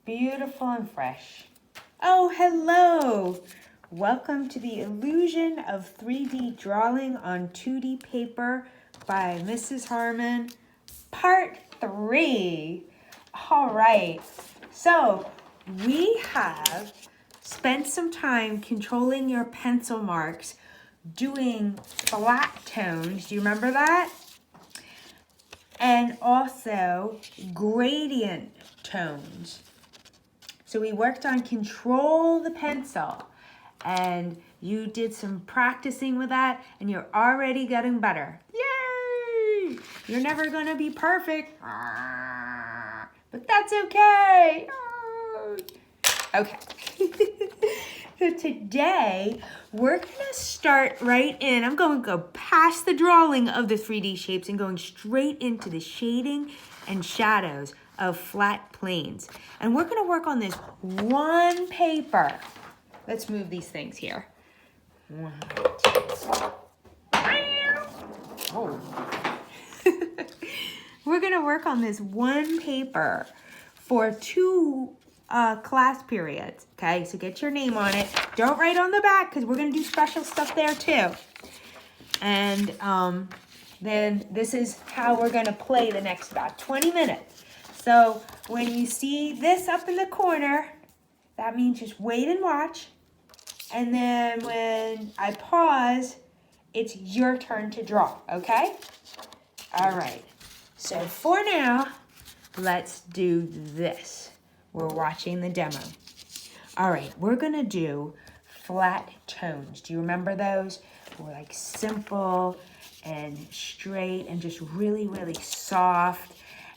beautiful and fresh. Oh, hello. Welcome to the illusion of 3D drawing on 2D paper by Mrs. Harmon, part 3. All right, so we have spent some time controlling your pencil marks, doing flat tones. Do you remember that? And also gradient tones. So we worked on control the pencil, and you did some practicing with that, and you're already getting better. Yay! You're never gonna be perfect, but that's okay. Okay. So today, we're gonna start right in. I'm going to go past the drawing of the 3D shapes and going straight into the shading and shadows of flat planes. And we're gonna work on this one paper. Let's move these things here. Oh. We're gonna work on this one paper for 2 class periods, okay? So get your name on it. Don't write on the back because we're gonna do special stuff there too. And then this is how we're gonna play the next about 20 minutes. So when you see this up in the corner, that means just wait and watch. And then when I pause, it's your turn to draw, okay? All right, so for now, let's do this. We're watching the demo. All right, we're gonna do flat tones. Do you remember those? We're like simple and straight and just really, really soft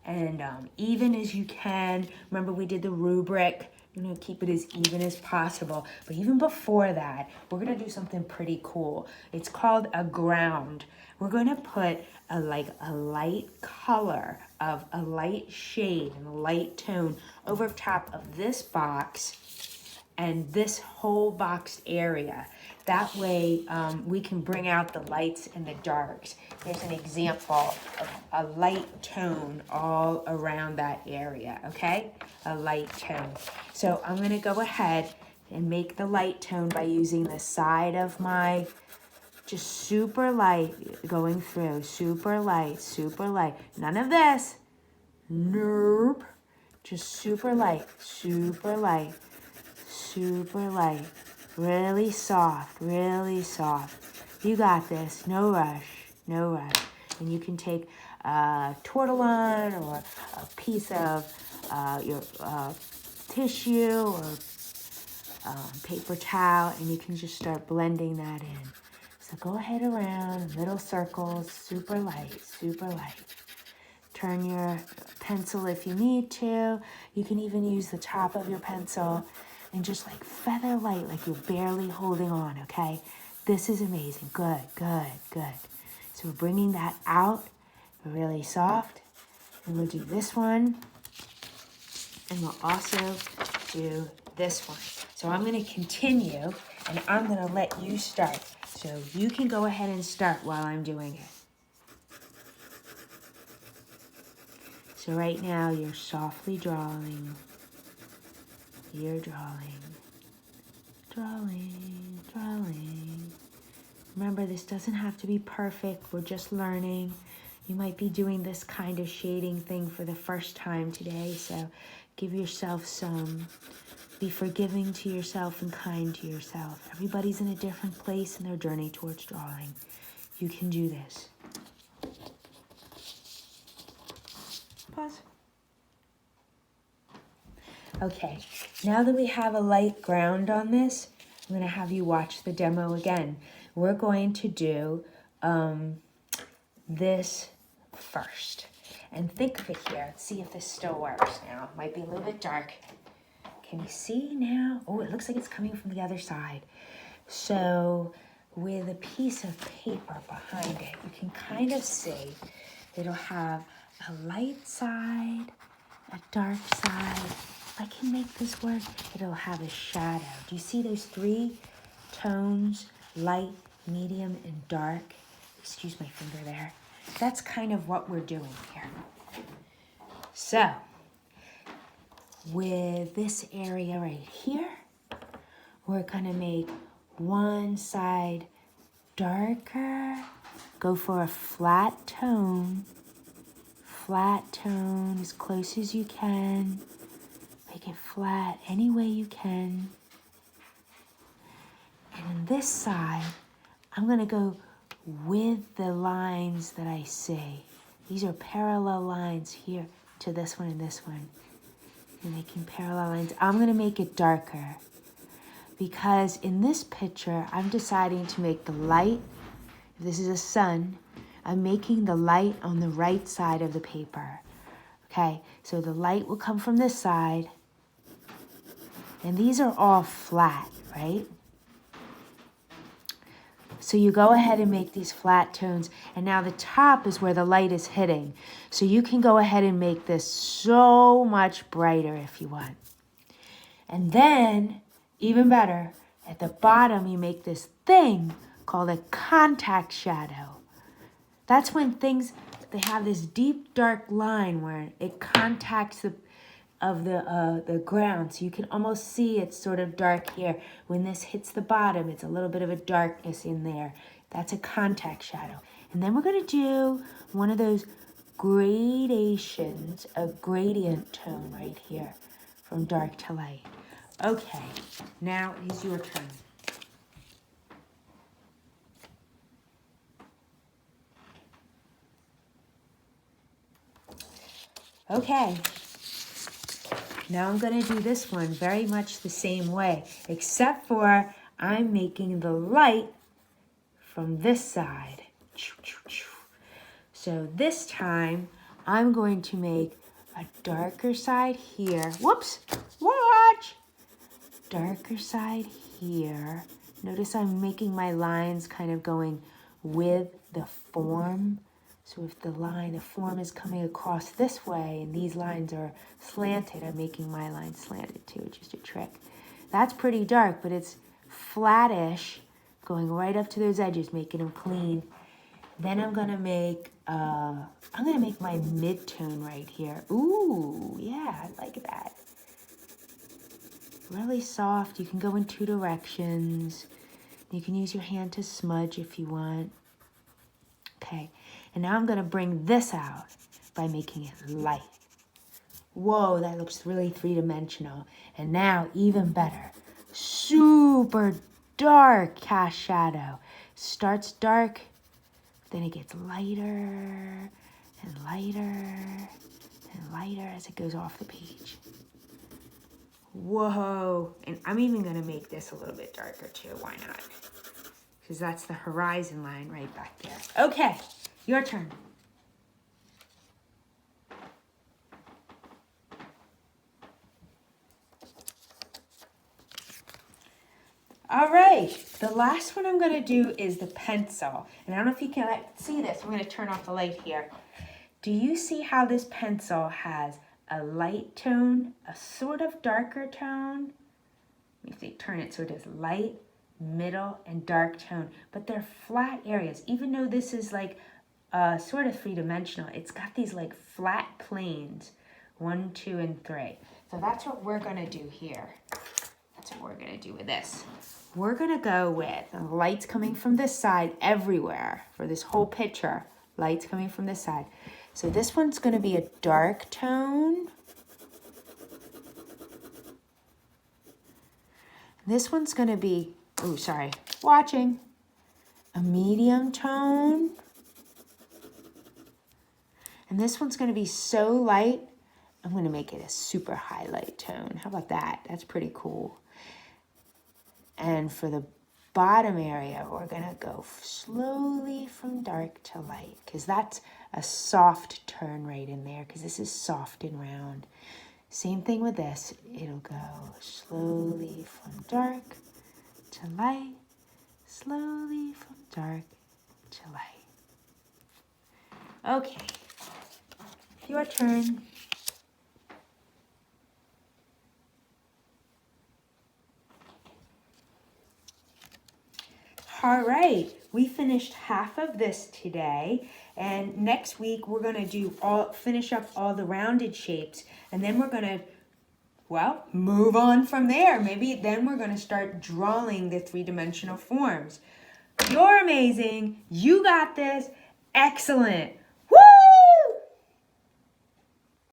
and even as you can. Remember we did the rubric. You're gonna keep it as even as possible. But even before that, we're gonna do something pretty cool. It's called a ground. We're gonna put a light color of a light shade and a light tone over top of this box and this whole boxed area. That way we can bring out the lights and the darks. Here's an example of a light tone all around that area, okay? A light tone. So I'm gonna go ahead and make the light tone by using the side of my, just super light going through, super light, super light. None of this, nope. Just super light, super light, super light. Really soft, really soft. You got this, no rush, no rush. And you can take a tortillon or a piece of your tissue or paper towel, and you can just start blending that in. So go ahead around, little circles, super light, super light. Turn your pencil if you need to. You can even use the top of your pencil and just like feather light, like you're barely holding on, okay? This is amazing. Good, good, good. So we're bringing that out really soft. And we'll do this one. And we'll also do this one. So I'm gonna continue and I'm gonna let you start. So you can go ahead and start while I'm doing it. So right now you're softly drawing. You're drawing, drawing, drawing. Remember, this doesn't have to be perfect. We're just learning. You might be doing this kind of shading thing for the first time today, so give yourself some. Be forgiving to yourself and kind to yourself. Everybody's in a different place in their journey towards drawing. You can do this. Pause. Okay, now that we have a light ground on this, I'm going to have you watch the demo again. We're going to do this first. And think of it here. Let's see if this still works now. It might be a little bit dark. Can you see now? Oh, it looks like it's coming from the other side. So with a piece of paper behind it, you can kind of see it'll have a light side, a dark side. I can make this work. It'll have a shadow. Do you see those 3 tones? Light, medium, and dark. Excuse my finger there. That's kind of what we're doing here. So with this area right here. We're gonna make one side darker. Go for a flat tone as close as you can. Make it flat any way you can. And on this side, I'm gonna go with the lines that I see. These are parallel lines here to this one and this one. You're making parallel lines. I'm gonna make it darker because in this picture, I'm deciding to make the light, if this is a sun, I'm making the light on the right side of the paper. Okay, so the light will come from this side, and these are all flat, right? So you go ahead and make these flat tones, and now the top is where the light is hitting. So you can go ahead and make this so much brighter if you want. And then, even better, at the bottom you make this thing called a contact shadow. That's when things, they have this deep dark line where it contacts the ground, so you can almost see it's sort of dark here. When this hits the bottom, it's a little bit of a darkness in there. That's a contact shadow. And then we're going to do one of those gradations, a gradient tone right here from dark to light. Okay, now it is your turn. Okay. Now I'm going to do this one very much the same way, except for I'm making the light from this side. So this time I'm going to make a darker side here. Whoops, watch! Darker side here. Notice I'm making my lines kind of going with the form. So if the form is coming across this way and these lines are slanted, I'm making my line slanted too, just a trick. That's pretty dark, but it's flattish, going right up to those edges, making them clean. Then I'm gonna make my mid-tone right here. Ooh, yeah, I like that. Really soft. You can go in two directions. You can use your hand to smudge if you want. Okay, and now I'm gonna bring this out by making it light. Whoa, that looks really three-dimensional. And now, even better, super dark cast shadow. Starts dark, then it gets lighter and lighter and lighter as it goes off the page. Whoa, and I'm even gonna make this a little bit darker too, why not? Because that's the horizon line right back there. Okay, your turn. All right, the last one I'm gonna do is the pencil. And I don't know if you can see this. I'm gonna turn off the light here. Do you see how this pencil has a light tone, a sort of darker tone? If they turn it so it is light, middle, and dark tone, but they're flat areas. Even though this is like sort of three-dimensional, it's got these like flat planes, 1, 2, and 3. So that's what we're gonna do here. That's what we're gonna do with this. We're gonna go with lights coming from this side everywhere for this whole picture. Lights coming from this side. So this one's gonna be a dark tone. This one's gonna be, watching, a medium tone. And this one's gonna be so light, I'm gonna make it a super highlight tone. How about that? That's pretty cool. And for the bottom area, we're gonna go slowly from dark to light, because that's a soft turn right in there, because this is soft and round. Same thing with this. It'll go slowly from dark to light, slowly from dark to light. Okay, your turn. All right, we finished half of this today, and next week we're gonna finish up all the rounded shapes, and then we're gonna Well, move on from there. Maybe then we're going to start drawing the three-dimensional forms. You're amazing. You got this. Excellent.